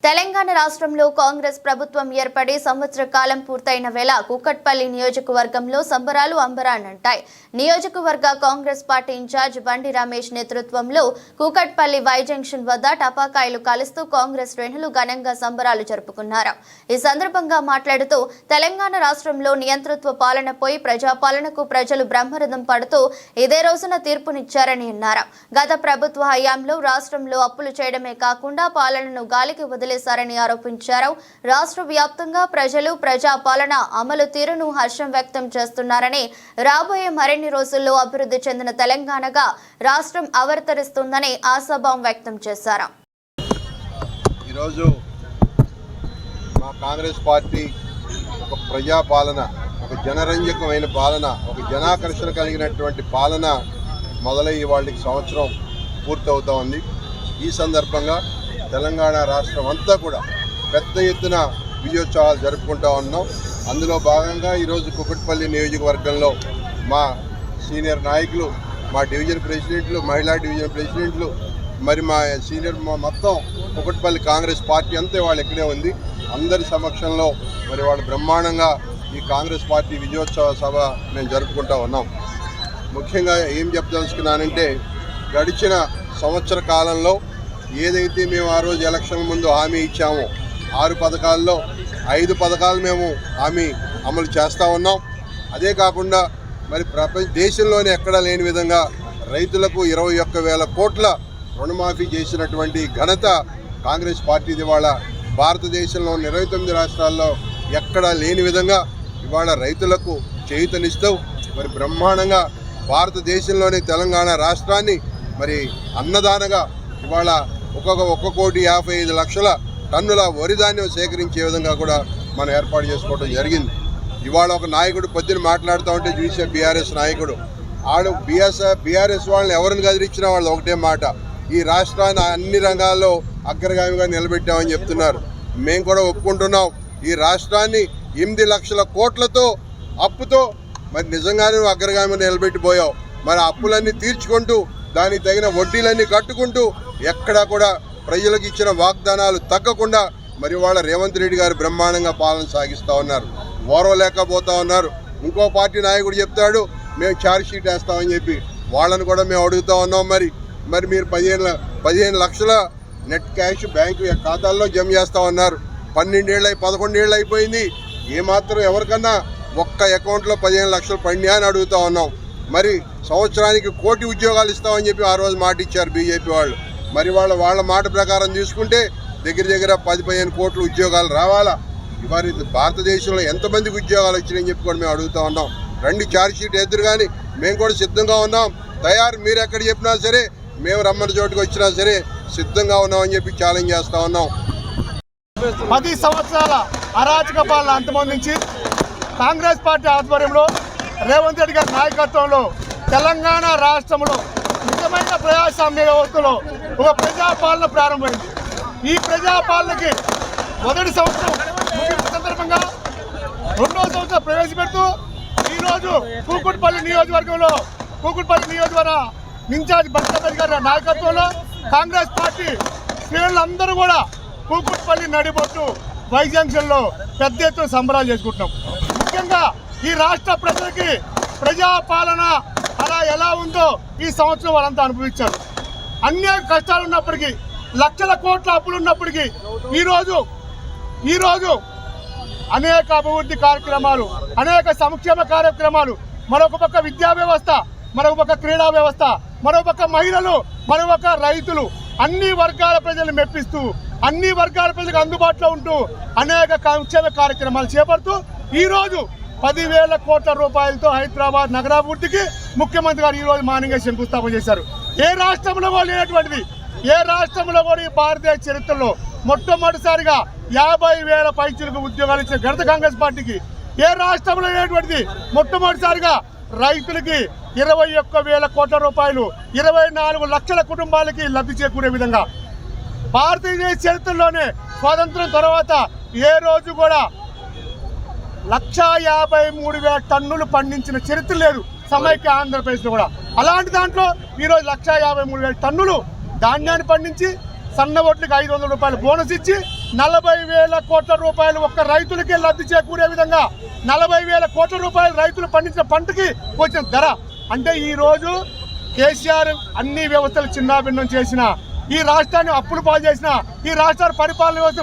తెలంగాణ రాష్ట్రంలో కాంగ్రెస్ ప్రభుత్వం ఏర్పడి సంవత్సర కాలం పూర్తయిన వేళ కూకట్పల్లి నియోజకవర్గంలో సంబరాలు అంబరాన్నంటాయి. నియోజకవర్గ కాంగ్రెస్ పార్టీ ఇన్ఛార్జ్ బండి రమేష్ నేతృత్వంలో కూకట్పల్లి వై జంక్షన్ వద్ద టపాకాయలు కాలుస్తూ కాంగ్రెస్ శ్రేణులు ఘనంగా సంబరాలు జరుపుకున్నారు. ఈ సందర్భంగా మాట్లాడుతూ తెలంగాణ రాష్ట్రంలో నియంతృత్వ పాలన పోయి ప్రజాపాలనకు ప్రజలు బ్రహ్మరథం పడుతూ ఇదే రోజున తీర్పునిచ్చారని అన్నారు. గత ప్రభుత్వ హయాంలో రాష్ట్రంలో అప్పులు చేయడమే కాకుండా పాలనను గాలికి వదిలేశారని ఆరోపించారు. రాష్ట్ర వ్యాప్తంగా ప్రజలు ప్రజాపాలన అమలు తీరును హర్షం వ్యక్తం చేస్తున్నారని, రాబోయే మరిన్ని రోజుల్లో అభివృద్ధి చెందిన తెలంగాణగా రాష్ట్రం అవతరిస్తుందని ఆశాభావం వ్యక్తం చేశారు. ఈరోజు మా కాంగ్రెస్ పార్టీ ఒక ప్రజాపాలన, ఒక జనరంజకమైన పాలన, ఒక జనాకర్షణ కలిగినటువంటి పాలన మొదలయ్యే వాళ్ళకి సంవత్సరం పూర్తవుతా ఉంది. ఈ సందర్భంగా తెలంగాణ రాష్ట్రం అంతా కూడా పెద్ద ఎత్తున విజయోత్సవాలు జరుపుకుంటూ ఉన్నాం. అందులో భాగంగా ఈరోజు కూకట్పల్లి నియోజకవర్గంలో మా సీనియర్ నాయకులు, మా డివిజన్ ప్రెసిడెంట్లు, మహిళా డివిజన్ ప్రెసిడెంట్లు, మరి మా సీనియర్ మొత్తం కూకట్పల్లి కాంగ్రెస్ పార్టీ అంతే వాళ్ళు ఇక్కడే ఉంది. అందరి సమక్షంలో మరి వాళ్ళు బ్రహ్మాండంగా ఈ కాంగ్రెస్ పార్టీ విజయోత్సవ సభ మేము జరుపుకుంటూ ఉన్నాం. ముఖ్యంగా ఏం చెప్పదలుచుకున్నానంటే, గడిచిన సంవత్సర కాలంలో ఏదైతే మేము ఆ రోజు ఎలక్షన్ ముందు హామీ ఇచ్చామో 6 పథకాల్లో 5 పథకాలు మేము హామీ అమలు చేస్తూ ఉన్నాం. అదే కాకుండా మరి దేశంలోనే ఎక్కడా లేని విధంగా రైతులకు 21,000 కోట్ల రుణమాఫీ చేసినటువంటి ఘనత కాంగ్రెస్ పార్టీది. ఇవాళ భారతదేశంలో 29 రాష్ట్రాల్లో ఎక్కడా లేని విధంగా ఇవాళ రైతులకు చేయూతనిస్తూ మరి బ్రహ్మాండంగా భారతదేశంలోని తెలంగాణ రాష్ట్రాన్ని మరి అన్నదానగా ఇవాళ 1,55,00,000 టన్నుల వరి ధాన్యం సేకరించే విధంగా కూడా మనం ఏర్పాటు చేసుకోవడం జరిగింది. ఇవాళ ఒక నాయకుడు పొద్దున మాట్లాడుతూ ఉంటే చూసే బీఆర్ఎస్ నాయకుడు ఆడు బీఆర్ఎస్ వాళ్ళని ఎవరిని కదిలిచ్చినా వాళ్ళు ఒకటే మాట, ఈ రాష్ట్రాన్ని అన్ని రంగాల్లో అగ్రగామిగా నిలబెట్టామని చెప్తున్నారు. మేము కూడా ఒప్పుకుంటున్నాం. ఈ రాష్ట్రాన్ని 8 లక్షల కోట్లతో అప్పుతో మరి నిజంగానే నువ్వు అగ్రగామిగా నిలబెట్టిపోయావు. మరి అప్పులన్నీ తీర్చుకుంటూ దానికి తగిన వడ్డీలన్నీ కట్టుకుంటూ ఎక్కడా కూడా ప్రజలకు ఇచ్చిన వాగ్దానాలు తగ్గకుండా మరి వాళ్ళ రేవంత్ రెడ్డి గారు బ్రహ్మాండంగా పాలన సాగిస్తూ ఉన్నారు. ఓర్వలేకపోతా ఉన్నారు. ఇంకో పార్టీ నాయకుడు చెప్తాడు మేము ఛార్జ్ షీట్ వేస్తామని చెప్పి, వాళ్ళని కూడా మేము అడుగుతూ ఉన్నాం. మరి మీరు 15 లక్షల నెట్ క్యాష్ బ్యాంకు ఖాతాల్లో జమ చేస్తూ ఉన్నారు. 11 ఏళ్ళు అయిపోయింది. ఏమాత్రం ఎవరికన్నా ఒక్క అకౌంట్లో 15 లక్షలు పడినా అని అడుగుతూ ఉన్నాం. మరి సంవత్సరానికి 1 కోటి ఉద్యోగాలు ఇస్తామని చెప్పి ఆ రోజు మాట ఇచ్చారు బీజేపీ వాళ్ళు. మరి వాళ్ళ మాట ప్రకారం తీసుకుంటే దగ్గర 10-15 కోట్ల ఉద్యోగాలు రావాలా. మరి భారతదేశంలో ఎంతమందికి ఉద్యోగాలు వచ్చినాయని చెప్పి కూడా మేము అడుగుతూ ఉన్నాం. రండి ఛార్జ్ షీట్ ఎదురు కానీ మేము కూడా సిద్ధంగా ఉన్నాం. తయారు మీరు ఎక్కడ చెప్పినా సరే, మేము రమ్మని చోటుకు వచ్చినా సరే సిద్ధంగా ఉన్నామని చెప్పి ఛాలెంజ్ చేస్తూ ఉన్నాం. 10 సంవత్సరాల అరాచక పాలన అంతమొందించి కాంగ్రెస్ పార్టీ ఆధ్వర్యంలో రేవంత్ రెడ్డి గారి నాయకత్వంలో తెలంగాణ రాష్ట్రంలో నిజమైన ప్రజాస్వామ్య వ్యవస్థలో ఒక ప్రజాపాలన ప్రారంభమైంది. ఈ ప్రజాపాలనకి మొదటి సంవత్సరం ముగింపు సందర్భంగా 2వ సంవత్సరం ప్రవేశపెడుతూ ఈరోజు కూకట్పల్లి నియోజకవర్గ ఇన్ఛార్జ్ బండి రమేష్ గారి నాయకత్వంలో కాంగ్రెస్ పార్టీ శ్రేణులందరూ కూడా కూకట్పల్లి నడిబొట్టు వై జంక్షన్లో పెద్ద ఎత్తున సంబరాలు చేసుకుంటున్నాం. ముఖ్యంగా ఈ రాష్ట్ర ప్రజలకి ప్రజాపాలన అలా ఎలా ఉందో ఈ సంవత్సరం వాళ్ళంతా అనుభవించారు. అన్ని కష్టాలు ఉన్నప్పటికీ, లక్షల కోట్ల అప్పులు ఉన్నప్పటికీ ఈరోజు అనేక అభివృద్ధి కార్యక్రమాలు, అనేక సంక్షేమ కార్యక్రమాలు, మరొక పక్క విద్యా వ్యవస్థ, మరొక పక్క క్రీడా వ్యవస్థ, మరొక పక్క మహిళలు, మరొక పక్క రైతులు, అన్ని వర్గాల ప్రజలను మెప్పిస్తూ, అన్ని వర్గాల ప్రజలకు అందుబాటులో ఉంటూ అనేక సంక్షేమ కార్యక్రమాలు చేపడుతూ ఈరోజు 10,000 కోట్ల రూపాయలతో హైదరాబాద్ నగరాభివృద్ధికి ముఖ్యమంత్రి గారు ఈరోజు మార్నింగ్ శంకుస్థాపన చేశారు. ఏ రాష్ట్రంలో కూడా లేనటువంటిది, ఏ రాష్ట్రంలో కూడా ఈ భారతదేశ చరిత్రలో మొట్టమొదటిసారిగా 50,000 పైచిలకు ఉద్యోగాలు ఇచ్చే ఘనత కాంగ్రెస్ పార్టీకి. ఏ రాష్ట్రంలో లేనటువంటిది మొట్టమొదటిసారిగా రైతులకి 21,000 కోట్ల రూపాయలు 24 లక్షల కుటుంబాలకి లబ్ధి చేకూరే విధంగా భారతదేశ చరిత్రలోనే స్వాతంత్రం తర్వాత ఏ రోజు కూడా 1,53,000 టన్నులు పండించిన చరిత్ర లేదు సమైక్య ఆంధ్రప్రదేశ్లో కూడా. అలాంటి దాంట్లో ఈరోజు 1,53,000 టన్నులు ధాన్యాన్ని పండించి సన్న ఓట్లకి 500 రూపాయలు బోనస్ ఇచ్చి 40,000 కోట్ల రూపాయలు ఒక్క రైతులకే లబ్ధి చేకూరే విధంగా 40,000 కోట్ల రూపాయలు రైతులు పండించిన పంటకి వచ్చిన ధర. అంటే ఈ రోజు కేసీఆర్ అన్ని వ్యవస్థలు చిన్నాభిన్నం చేసిన, ఈ రాష్ట్రాన్ని అప్పులు పాలు చేసిన, ఈ రాష్ట్రాన్ని పరిపాలన వ్యవస్థ